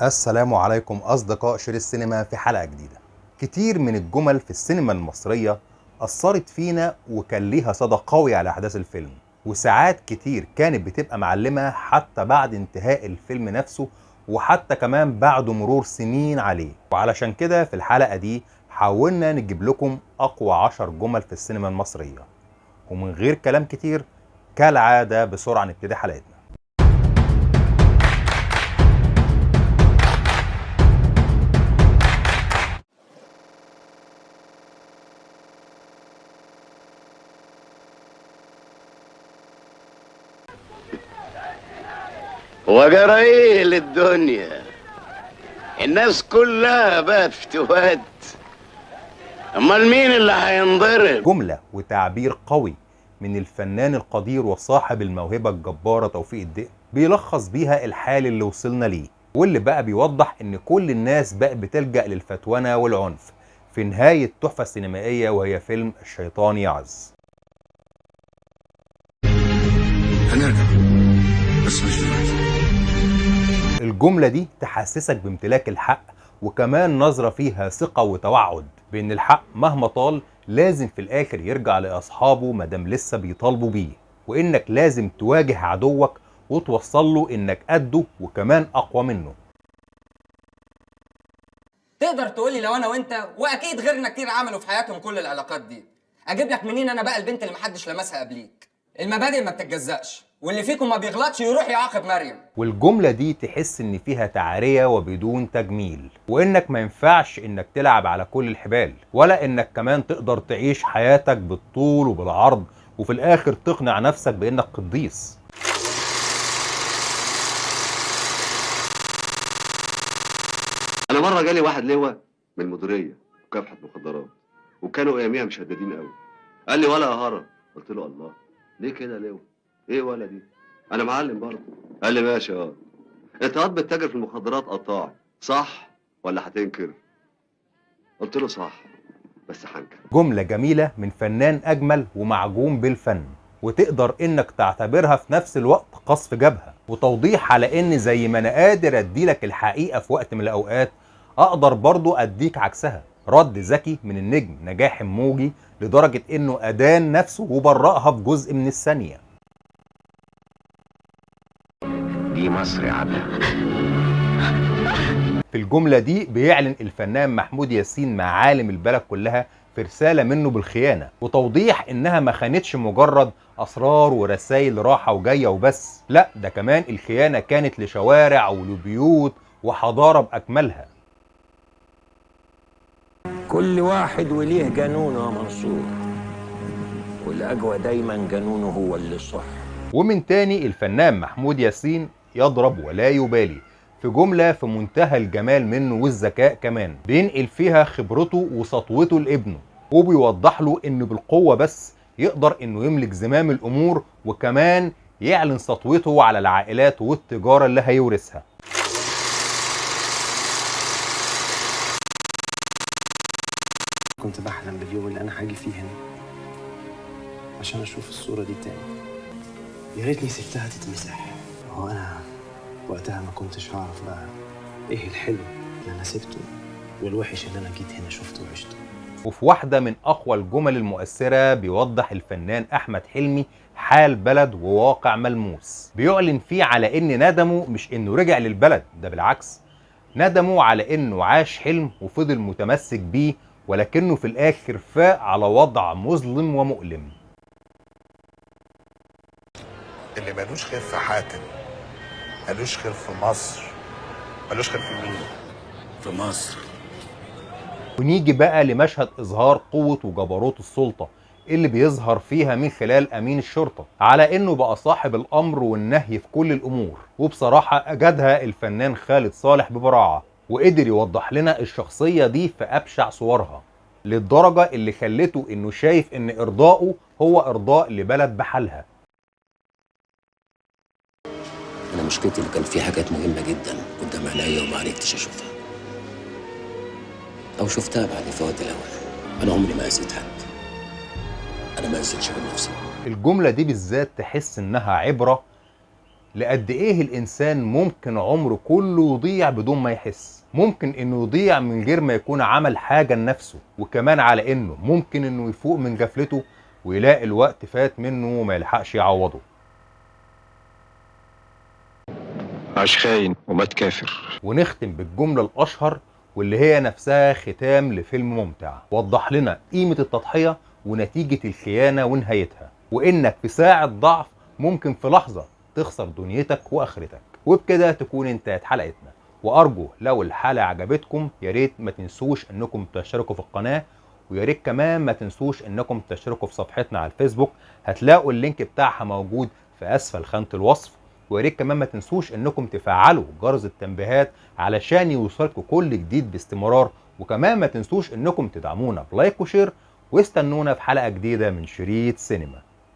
السلام عليكم أصدقاء شير السينما في حلقة جديدة. كتير من الجمل في السينما المصرية أثرت فينا وكان ليها صدى قوي على أحداث الفيلم، وساعات كتير كانت بتبقى معلمة حتى بعد انتهاء الفيلم نفسه، وحتى كمان بعد مرور سنين عليه. وعلشان كده في الحلقة دي حاولنا نجيب لكم أقوى 10 جمل في السينما المصرية. ومن غير كلام كتير كالعادة بسرعة نبتدي حلقتنا. وجرى ايه للدنيا؟ الناس كلها بقت فتوات. امال مين اللي هينضرب؟ جملة وتعبير قوي من الفنان القدير وصاحب الموهبة الجبارة توفيق الدقن بيلخص بيها الحال اللي وصلنا ليه، واللي بقى بيوضح ان كل الناس بقت بتلجأ للفتونة والعنف في نهاية التحفة السينمائية وهي فيلم الشيطان يعز. هنرجع بس مش دلوقتي. الجملة دي تحسسك بامتلاك الحق، وكمان نظرة فيها ثقة وتوعد بأن الحق مهما طال لازم في الآخر يرجع لأصحابه مادام لسه بيطالبوا بيه، وإنك لازم تواجه عدوك وتوصل له إنك قده وكمان أقوى منه. تقدر تقولي لو انا وانت واكيد غيرنا كتير عملوا في حياتهم كل العلاقات دي، اجيب لك منين انا بقى البنت اللي محدش لمسها قبليك؟ المبادئ ما بتتجزأش، واللي فيكم ما بيغلطش يروح يعاقب مريم. والجملة دي تحس ان فيها تعرية وبدون تجميل، وانك ما ينفعش انك تلعب على كل الحبال، ولا انك كمان تقدر تعيش حياتك بالطول وبالعرض وفي الاخر تقنع نفسك بانك قديس. انا مره جالي واحد لواء من المديريه مكافحه مخدرات، وكانوا اياميها مشددين قوي. قال لي ولا يا هرم. قلت له الله ليه كده يا لواء؟ ايه ولا دي؟ انا معلم برضه. قال لي ماشي انت قاعد بتتاجر في المخدرات قطاعي صح ولا هتنكر؟ قلت له صح بس هنكر. جملة جميلة من فنان اجمل ومعجون بالفن، وتقدر انك تعتبرها في نفس الوقت قصف جبهة وتوضيح على ان زي ما انا قادر اديلك الحقيقة في وقت من الاوقات اقدر برضو اديك عكسها. رد ذكي من النجم نجاح موجي لدرجة انه ادان نفسه وبرأها في جزء من الثانية. دي مصر يا عبد. في الجملة دي بيعلن الفنان محمود ياسين معالم البلد كلها في رسالة منه بالخيانة، وتوضيح انها ما خانتش مجرد اسرار ورسائل راحة وجاية وبس، لا ده كمان الخيانة كانت لشوارع ولبيوت وحضارة باكملها. كل واحد وليه جنونه يا منصور، والأجوى دايما جنونه هو اللي صح. ومن تاني الفنان محمود ياسين يضرب ولا يبالي في جملة في منتهى الجمال منه والذكاء كمان، بينقل فيها خبرته وسطوته لابنه، وبيوضح له انه بالقوة بس يقدر انه يملك زمام الامور، وكمان يعلن سطوته على العائلات والتجارة اللي هيورثها. كنت بحلم باليوم اللي انا هاجي فيه هنا عشان اشوف الصورة دي تاني. يا ريتني سبتها تتمسح. هو انا وقتها ما كنتش هعرف بقى ايه الحلو اللي انا سبته والوحش اللي انا جيت هنا شفته وعشته. وفي واحدة من أقوى الجمل المؤثرة بيوضح الفنان أحمد حلمي حال بلد وواقع ملموس، بيعلن فيه على إن ندمه مش إنه رجع للبلد، ده بالعكس ندمه على إنه عاش حلم وفضل متمسك بيه، ولكنه في الآخر فاق على وضع مظلم ومؤلم. اللي ملوش خير في حاتم ملوش خير في مصر. ملوش خير في مين؟ في مصر. ونيجي بقى لمشهد إظهار قوة وجبروت السلطة اللي بيظهر فيها من خلال أمين الشرطة على إنه بقى صاحب الأمر والنهي في كل الأمور، وبصراحة أجدها الفنان خالد صالح ببراعة، وقدر يوضح لنا الشخصية دي في أبشع صورها، للدرجة اللي خلته إنه شايف إن إرضائه هو إرضاء لبلد بحالها. أنا مشكلتي اللي كان في حاجات مهمة جدا قدام عينيا وما عرفتش أشوفها، أو شفتها بعد فوات الأوان. أنا عمري ما أذيت حد، أنا ما أذيتش غير نفسي. الجملة دي بالذات تحس إنها عبرة لقد ايه الانسان ممكن عمره كله يضيع بدون ما يحس، ممكن انه يضيع من غير ما يكون عمل حاجة لنفسه، وكمان على انه ممكن انه يفوق من غفلته ويلاقي الوقت فات منه وما يلحقش يعوضه. عاش خاين ومات كافر. ونختم بالجملة الاشهر واللي هي نفسها ختام لفيلم ممتع وضح لنا قيمة التضحية ونتيجة الخيانة ونهايتها، وانك في ساعة ضعف ممكن في لحظة تخسر دنيتك واخرتك. وبكده تكون انتهت حلقتنا، وارجو لو الحلقة عجبتكم ياريت ما تنسوش انكم تشتركوا في القناة، وياريت كمان ما تنسوش انكم تشتركوا في صفحتنا على الفيسبوك، هتلاقوا اللينك بتاعها موجود في اسفل خانة الوصف. وياريت كمان ما تنسوش انكم تفعلوا جرس التنبيهات علشان يوصلكم كل جديد باستمرار، وكمان ما تنسوش انكم تدعمونا بلايك وشير، واستنونا في حلقة جديدة من شريط سينما.